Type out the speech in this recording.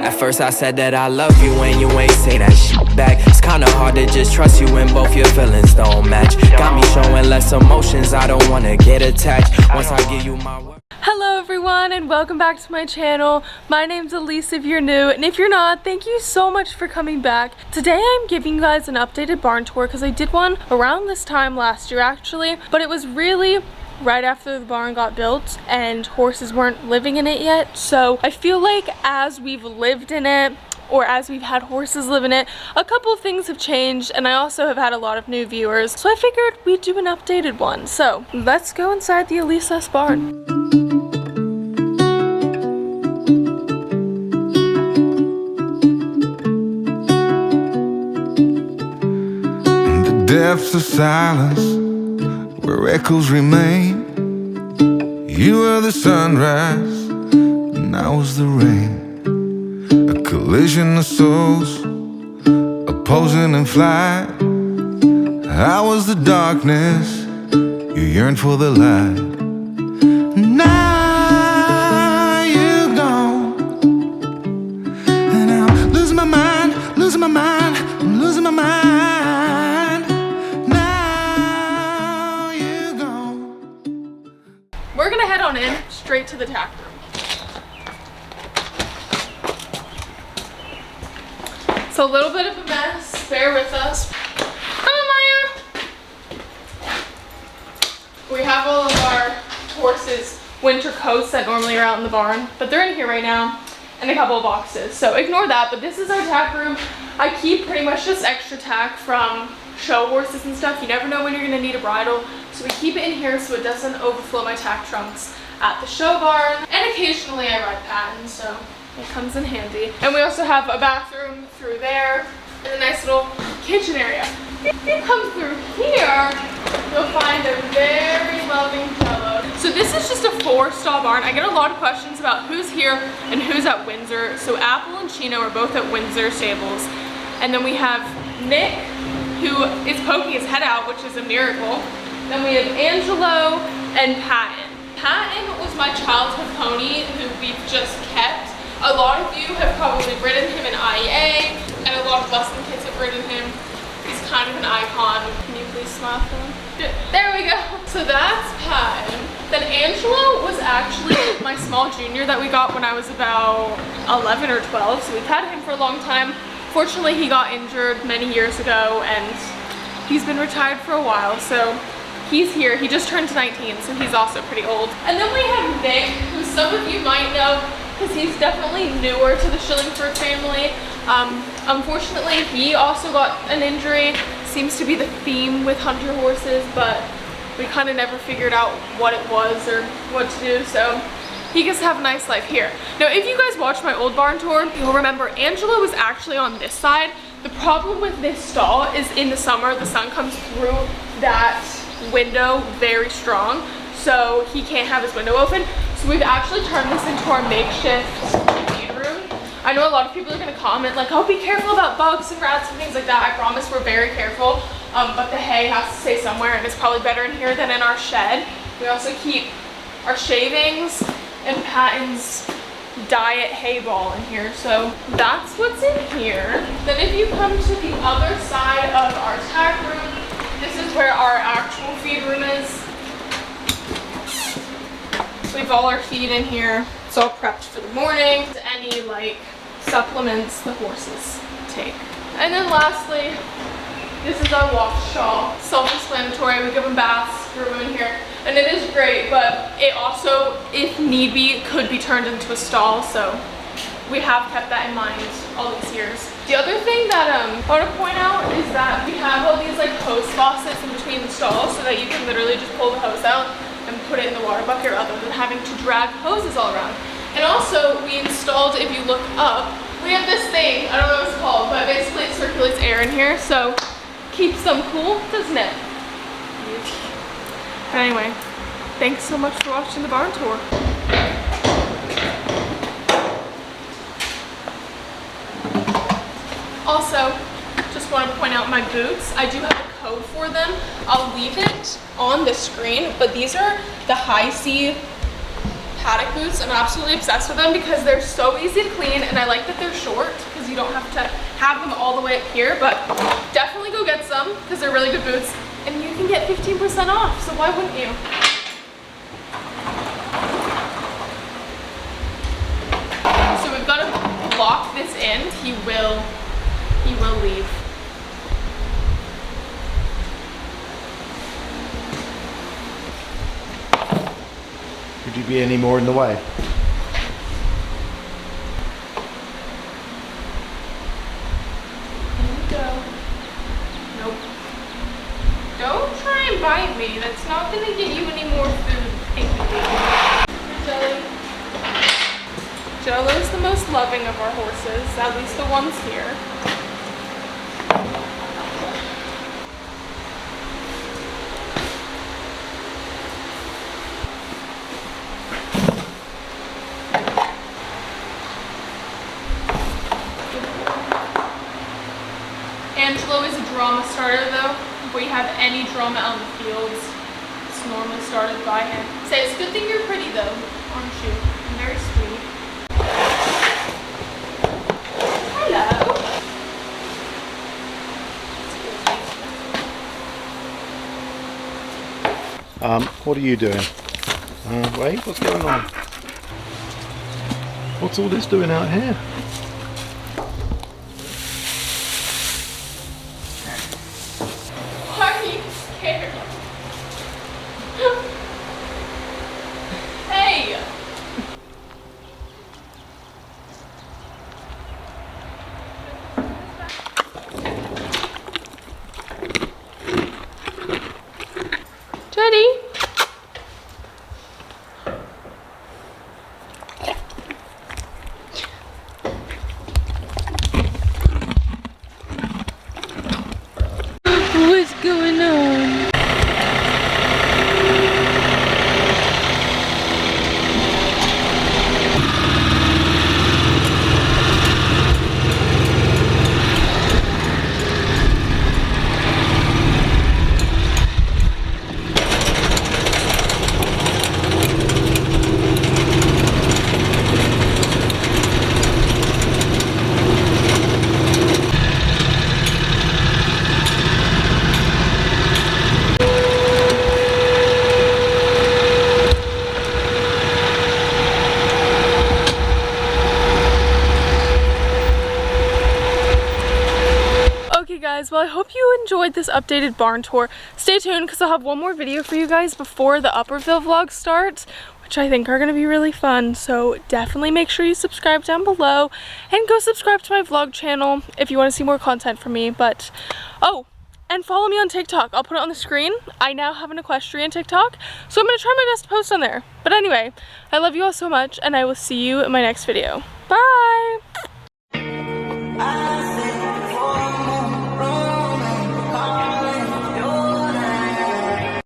At first I said that I love you and you ain't say that shit back. It's kinda hard to just trust you when both your feelings don't match. Got me showing less emotions, I don't wanna get attached. Once I give you my word. Hello everyone and welcome back to my channel. My name's Eleese if you're new, and if you're not, thank you so much for coming back. Today I'm giving you guys an updated barn tour because I did one around this time last year actually, but it was really right after the barn got built and horses weren't living in it yet. So I feel like as we've lived in it, or as we've had horses live in it, a couple of things have changed, and I also have had a lot of new viewers. So I figured we'd do an updated one. So let's go inside the Eleese barn. Depths of silence where echoes remain. You were the sunrise and I was the rain. A collision of souls opposing in flight. I was the darkness, you yearned for the light. Now you're gone and I'm losing my mind, losing my mind, I'm losing my mind. We're gonna head on in straight to the tack room. It's a little bit of a mess, bear with us. Come on, Maya! We have all of our horses' winter coats that normally are out in the barn, but they're in here right now, and a couple of boxes. So ignore that, but this is our tack room. I keep pretty much just extra tack from show horses and stuff. You never know when you're gonna need a bridle, so we keep it in here so it doesn't overflow my tack trunks at the show barn. And occasionally I ride pattern, so it comes in handy. And we also have a bathroom through there and a nice little kitchen area. If you come through here, you'll find a very loving fellow. So this is just a 4-stall barn. I get a lot of questions about who's here and who's at Windsor. So Apple and Chino are both at Windsor stables. And then we have Nick, who is poking his head out, which is a miracle. Then we have Angelo and Patton. Patton was my childhood pony who we've just kept. A lot of you have probably ridden him in IEA, and a lot of Lesson kids have ridden him. He's kind of an icon. Can you please smile for him? There we go. So that's Patton. Then Angelo was actually my small junior that we got when I was about 11 or 12, so we've had him for a long time. Fortunately, he got injured many years ago and he's been retired for a while, so he's here. He just turned 19, so he's also pretty old. And then we have Nick, who some of you might know because he's definitely newer to the Shillingford family. Unfortunately, he also got an injury. Seems to be the theme with hunter horses, but we kind of never figured out what it was or what to do, so he gets to have a nice life here. Now, if you guys watched my old barn tour, you'll remember Angelo was actually on this side. The problem with this stall is in the summer, the sun comes through that window very strong, so he can't have his window open. So we've actually turned this into our makeshift feed room. I know a lot of people are gonna comment like, oh, be careful about bugs and rats and things like that. I promise we're very careful, but the hay has to stay somewhere, and it's probably better in here than in our shed. We also keep our shavings and Patton's diet hay ball in here, so that's what's in here. Then if you come to the other side of our tack room, this is where our actual feed room is. We have all our feed in here. It's all prepped for the morning. Any like supplements the horses take. And then lastly, this is our wash shawl. Self-explanatory, we give them baths, screw them in here. And it is great, but it also, if need be, could be turned into a stall, so we have kept that in mind all these years. The other thing that I want to point out is that we have all these like hose faucets in between the stalls so that you can literally just pull the hose out and put it in the water bucket rather than having to drag hoses all around. And also, we installed, if you look up, we have this thing, I don't know what it's called, but basically it circulates air in here, so keeps them cool, doesn't it? But anyway, thanks so much for watching the barn tour. Also, just want to point out my boots. I do have a code for them. I'll leave it on the screen, but these are the HISEA paddock boots. I'm absolutely obsessed with them because they're so easy to clean, and I like that they're short because you don't have to have them all the way up here, but definitely go get some because they're really good boots, and you can get 15% off, so why wouldn't you? So we've got to lock this in. He will leave. Could you be any more in the way? Here we go. Nope. Don't try and bite me. That's not going to get you any more food. Here, Jelly. Jello's the most loving of our horses, at least the ones here. Angelo is a drama starter though. If we have any drama out in the fields, it's normally started by him. Say, it's a good thing you're pretty though, aren't you? And very sweet. Hello. What are you doing? Wait, what's going on? What's all this doing out here? Why are you scared? Hey! Teddy? What's going on? Guys, well, I hope you enjoyed this updated barn tour. Stay tuned because I'll have one more video for you guys before the Upperville vlog starts, which I think are going to be really fun. So definitely make sure you subscribe down below and go subscribe to my vlog channel if you want to see more content from me. But oh, and follow me on TikTok. I'll put it on the screen. I now have an equestrian TikTok, so I'm going to try my best to post on there. But anyway, I love you all so much, and I will see you in my next video. Bye!